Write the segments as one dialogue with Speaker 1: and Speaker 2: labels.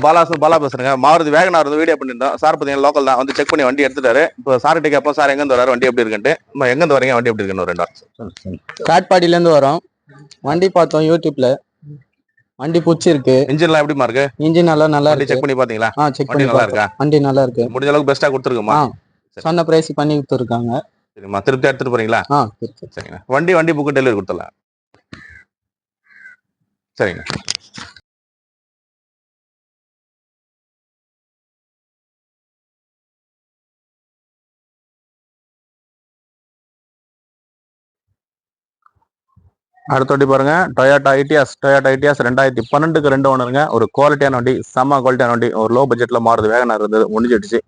Speaker 1: பாலா பேசுறேங்க. மாருதி வேகனார் வந்து வீடியோ பண்ணியிருந்தோம். சார் பார்த்தீங்கன்னா லோக்கல் தான் வந்து செக் பண்ணி வண்டி எடுத்துட்டாரு. இப்போ சார்கிட்ட கேட்போம், சார் எங்கேருந்து வராரு, வண்டி எப்படி இருக்குன்ட்டு. எங்கேருந்து வரீங்க, வண்டி எப்படி இருக்குன்னு 2 வாரம்.
Speaker 2: காட்பாடியிலேருந்து வரோம். வண்டி பார்த்தோம் யூடியூப்ல. வண்டி பிடிச்சிருக்கு.
Speaker 1: இன்ஜின்லாம் எப்படிமா இருக்கு?
Speaker 2: இன்ஜின் நல்லா இருக்கு.
Speaker 1: செக் பண்ணி பாத்தீங்களா?
Speaker 2: செக் பண்ணி
Speaker 1: நல்லா இருக்கா?
Speaker 2: வண்டி நல்லா இருக்கு.
Speaker 1: முடிஞ்ச அளவுக்கு பெஸ்ட்டா கொடுத்துருக்குமா?
Speaker 2: சொன்ன பிரைஸ் பண்ணி கொடுத்துருக்காங்க.
Speaker 1: சரிம்மா, திருப்தி எடுத்துட்டு போறீங்களா? சரிங்க. வண்டி புக்கு டெலிவரி கொடுத்துடலாம். சரிங்க. அடுத்த வண்டி பாருங்க, டொயோட்டா ஐடியாஸ் 2012க்கு 2 ஓனருங்க. ஒரு குவாலிட்டியான வண்டி, செம்ம குவாலிட்டியான வண்டி. ஒரு லோ பட்ஜெட்ல மாறுது வேகனார் இருந்தது, முடிஞ்சிடுச்சு.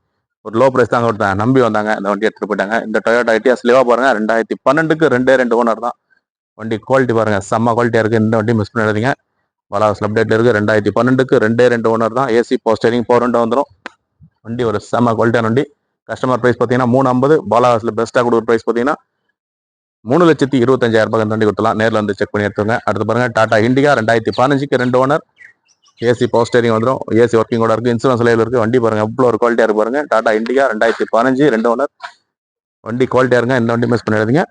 Speaker 1: ஒரு லோ பிரைஸ் தாங்க கொடுத்தேன், நம்பி வந்தாங்க, இந்த வண்டி எடுத்துட்டு போயிட்டாங்க. இந்த டொயோட்டா ஐடியாஸ் லிவா பாருங்க, 2012க்கு 2 ஓனர் தான். வண்டி குவாலிட்டி பாருங்க, செம்ம குவாலிட்டியா இருக்கு. இந்த வண்டி மிஸ் பண்ணிடாதீங்க. பலாவஸ் அப்டேட்ல இருக்கு. 2012க்கு 2 ஓனர் தான். ஏசி போஸ்டரிங் பவர் விண்டோ வந்துடும். வண்டி ஒரு செம்ம குவாலிட்டியான வண்டி. கஸ்டமர் பிரைஸ் பார்த்தீங்கன்னா 350. பாலாவாஸ்ல பெஸ்ட்டாக கொடுக்குற பிரைஸ் பார்த்தீங்கன்னா 3,25,000 ரூபாய் வண்டி கொடுத்தலாம். நேரில் வந்து செக் பண்ணி எடுத்துங்க. அடுத்து பாருங்க, டாடா இண்டிகா 2015க்கு 2 ஓனர். ஏசி பவர் ஸ்டேரிங் வந்துடும். ஏசி ஒர்க்கிங் கூட இருக்கு, இன்சூரன்ஸ் லைவ்ல இருக்கு. வண்டி பாருங்க எவ்வளோ ஒரு குவாலிட்டியா இருக்கு பாருங்க. டாடா இண்டிகா 2015 2 ஓனர். வண்டி குவாலிட்டியா இருங்க, இந்த வண்டி மிஸ் பண்ணிடாதீங்க.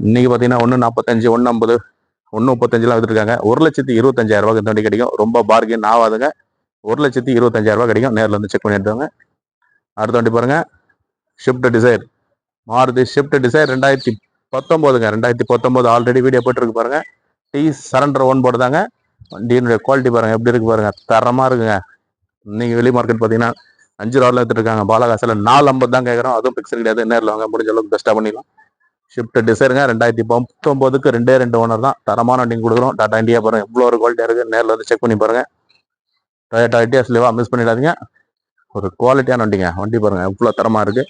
Speaker 1: இன்னைக்கு பார்த்தீங்கன்னா 1,45, 1,50, 1,35 வந்துருக்காங்க. 1,25,000 ரூபாய்க்கு இந்த வண்டி கிடைக்கும். ரொம்ப பார்கின் ஆகாதுங்க. 1,25,000 ரூபாய் கிடைக்கும். நேரில் வந்து செக் பண்ணி எடுத்துவாங்க. அடுத்த வண்டி பாருங்க, Swift Dzire, Maruti Swift Dzire 2019ங்க. 2019 ஆல்ரெடி வீடியோ போட்டுருக்கு பாருங்க. டி சரண்டர் 1 போடுதாங்க. வண்டியினுடைய குவாலிட்டி பாருங்க எப்படி இருக்கு பாருங்க, தரமா இருக்குங்க. இன்னைக்கு வெளி மார்க்கெட் பார்த்தீங்கன்னா 5 ரூபாயில் எடுத்துருக்காங்க. பாலகாசில் 450 தான் கேட்குறோம். அதுவும் பிக்சர் கிடையாது. நேரில் வாங்க, முடிஞ்ச அளவுக்கு பெஸ்ட்டாக பண்ணிடலாம். ஷிஃப்ட் டிசைருங்க 2019க்கு 2 ஓனர் தான். தரமான வண்டி கொடுக்குறோம். டாடா இண்டியா பாருங்க எவ்வளோ ஒரு குவாலிட்டியாக இருக்கு. நேரில் வந்து செக் பண்ணி பாருங்க. டொயோட்டா ஐடியாஸ் லிவா மிஸ் பண்ணிடாதீங்க. ஒரு குவாலிட்டியான வண்டிங்க. வண்டி பாருங்க எவ்வளோ தரமா இருக்கு.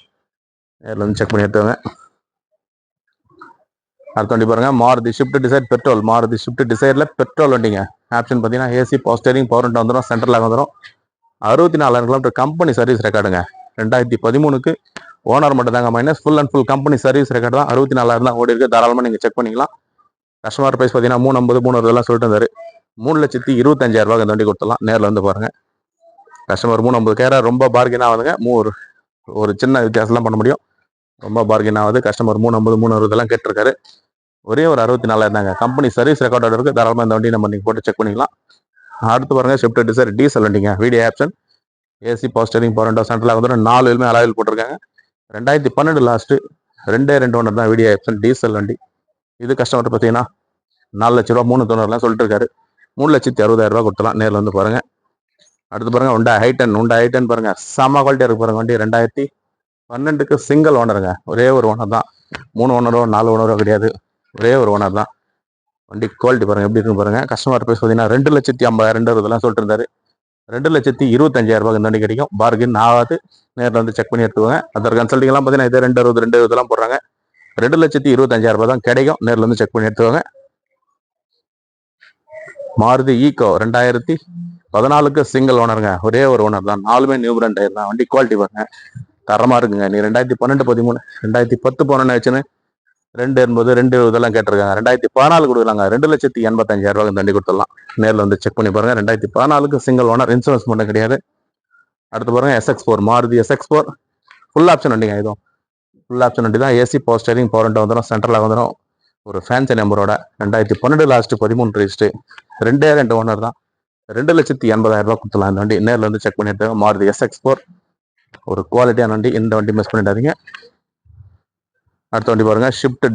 Speaker 1: நேரில் வந்து செக் பண்ணி எடுத்துவாங்க. அடுத்த வண்டி பாருங்க, Maruti Swift Dzire petrol. Maruti Swift டிசைர்ல பெட்ரோல் வண்டிங்க. ஆப்ஷன் பார்த்தீங்கன்னா AC power steering power window வந்துடும். சென்ட்ரலாக வந்துடும். 64,000 கிலோமீட்டர் கம்பெனி சர்வீஸ் ரெக்கார்டுங்க. 2013க்கு ஓனர் மட்டும் தாங்க minus. Full and full company service record தான். 64,000 தான் ஓடி இருக்கு. தாராளமாக நீங்கள் செக் பண்ணிக்கலாம். கஸ்டமர் பிரைஸ் பார்த்தீங்கன்னா 350, 300 சொல்லிட்டு இருந்தாரு. 3,25,000 ரூபாய் இந்த வண்டி கொடுத்துடலாம். நேரில் வந்து பாருங்க. கஸ்டமர் 350 கேரா ரொம்ப பார்கின் ஆகுதுங்க. ஒரு சின்ன வித்தியாசம்லாம் பண்ண முடியும். ரொம்ப பார்கின் ஆகுது. கஸ்டமர் 350, 360 கேட்டிருக்காரு. ஒரே ஒரு 64,000 தாங்க. கம்பெனி சர்வீஸ் ரெக்கார்டோட இருக்கு. தாராளமாக இந்த வண்டி நம்ம போட்டு செக் பண்ணிக்கலாம். அடுத்து பாருங்க, ஷிஃப்ட் டிசைர் டீசல் வண்டிங்க. Video option, AC power steering power window central lock வந்துடும். 4 வீலுமே அலாயில் போட்டிருக்காங்க. 2012 லாஸ்ட் 2 ஓனர் தான். வீடியோ ஆப்ஷன் டீசல் வண்டி. இது கஸ்டமர் பார்த்தீங்கன்னா 4 லட்ச ரூபா 390 சொல்லிட்டு இருக்காரு. 3,60,000 ரூபாய் கொடுத்தலாம். நேரில் வந்து பாருங்க. அடுத்து பாருங்க, உண்டா ஹைட்டன் பாருங்க, செம குவாலிட்டியா இருக்கு பாருங்க. வண்டி 2012க்கு சிங்கிள் ஓனருங்க. ஒரே ஒரு ஓனர் தான். 3 ஓனரோ 4 ஓனரோ கிடையாது. ஒரே ஒரு ஓனர் தான். வண்டி குவாலிட்டி பாருங்க எப்படி இருக்கு பாருங்க. கஸ்டமர் பிரைஸ் பார்த்தீங்கன்னா 2,50,000 சொல்லிட்டு இருந்தாரு. 2,25,000 ரூபாய் இந்த வண்டி கிடைக்கும். பார்கின் ஆகாது. நேரில் வந்து செக் பண்ணி எடுத்துவாங்க. அதர் கன்சல்டிங் எல்லாம் பார்த்தீங்கன்னா இதே 2,60 போடுறாங்க. 2,25,000 ரூபாய் தான் கிடைக்கும். நேரில் வந்து செக் பண்ணி எடுத்துவாங்க. மாருதி ஈகோ 2014க்கு சிங்கிள் ஓனருங்க. ஒரே ஒரு ஓனர் தான். 4மே நியூ பிராண்ட் டயர் தான். வண்டி குவாலிட்டி பாருங்க தரமா இருக்குங்க. நீ 2012, 13, 2010 போனேன்னு வச்சுன்னு 280, 220 கேட்டிருக்காங்க. 2014 கொடுக்கலாங்க. 2,85,000 ரூபாய் இந்த வண்டி கொடுத்துடலாம். நேரில் வந்து செக் பண்ணி பாருங்க. 2014க்கு சிங்கிள் ஓனர், இன்சூரன்ஸ் மட்டும் கிடையாது. அடுத்து பாருங்க, SX4, Maruti SX4 full option வண்டிங்க. இதுவும் ஃபுல் ஆப்ஷன் வண்டி தான். AC power steering power window வந்துடும். சென்ட்ரலாக வந்துடும். ஒரு ஃபேன்சி நம்பரோட 2012 லாஸ்ட் 13 ரெஜிஸ்ட்ரு. 2 ஓனர் தான். 2,80,000 ரூபாய் கொடுத்துலாம் இந்த வண்டி. நேரில் வந்து செக் பண்ணிட்டு மாருதி SX4 ஒரு குவாலிட்டியான வண்டி. இந்த வண்டி மிஸ் பண்ணிடாதீங்க. அடுத்த வண்டி பாருங்க, ஷிஃப்ட்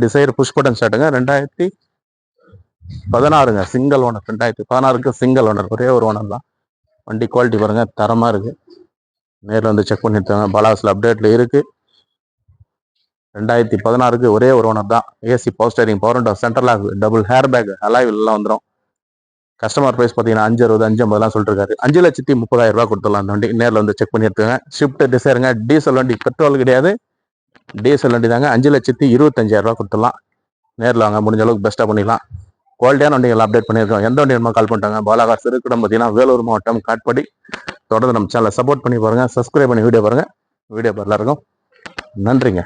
Speaker 1: டிசைர் புஷ் பட்டன் ஸ்டார்ட்டுங்க. 2016ங்க சிங்கிள் ஓனர். 2016க்கு சிங்கிள் ஓனர், ஒரே ஒரு ஓனர் தான். வண்டி குவாலிட்டி பாருங்க தரமா இருக்கு. நேரில் வந்து செக் பண்ணிட்டு பலாஸ்ல அப்டேட்ல இருக்கு. 2016க்கு ஒரே ஒரு ஓனர் தான். AC power steering power window central lock double airbag அலாய்வில் எல்லாம் வந்துடும். கஸ்டமர் பிரைஸ் பார்த்தீங்கன்னா 560, 550 சொல்லிட்டு இருக்காரு. 5,30,000 ரூபாய் கொடுத்துடலாம் அந்த வண்டி. நேரில் வந்து செக் பண்ணி எடுத்துங்க. ஷிஃப்ட் டிசைருங்க, டீசல் வண்டி, பெட்ரோல் கிடையாது, டீசல் வண்டி தாங்க. 5,25,000 ரூபாய் கொடுத்துடலாம். நேரில் வாங்க, முடிஞ்ச அளவுக்கு பெஸ்ட்டாக பண்ணிடலாம். குவாலிட்டியான வண்டிகள் அப்டேட் பண்ணியிருக்கோம். எந்த வண்டி நம்ம கால் பண்ணிட்டாங்க. பாலாகார் சிறுகுடம் பார்த்தீங்கன்னா வேலூர் மாவட்டம் காட்பாடி. தொடர்ந்து நம்ம சேனலை சப்போர்ட் பண்ணி பாருங்க. சப்ஸ்கிரைப் பண்ணி வீடியோ பாருங்க. வீடியோ எல்லாருக்கும் நன்றிங்க.